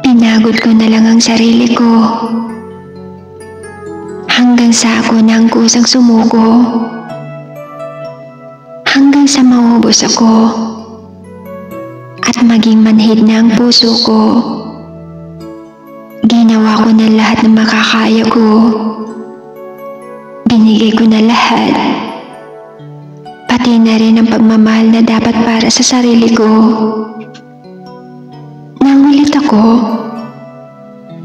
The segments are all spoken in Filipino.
Pinagod ko na lang ang sarili ko. Hanggang sa ako na ang kusang sumuko. Hanggang sa maubos ako. At maging manhid na ang puso ko. Ginawa ko na lahat ng makakaya ko. Binigay ko na lahat. Pati na rin ang pagmamahal na dapat para sa sarili ko. Nangulit ako.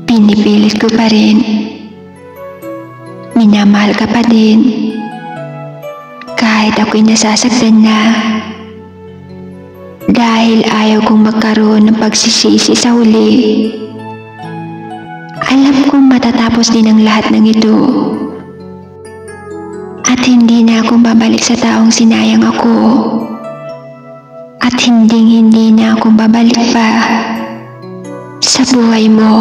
Pinipilit ko pa rin. Minamahal ka pa din. Kahit ako'y nasasaktan na. Dahil ayaw kong magkaroon ng pagsisisi sa huli. Alam kong matatapos din ang lahat ng ito. At hindi na ako babalik sa taong sinayang ako. At hindi na ako babalik pa sa buhay mo.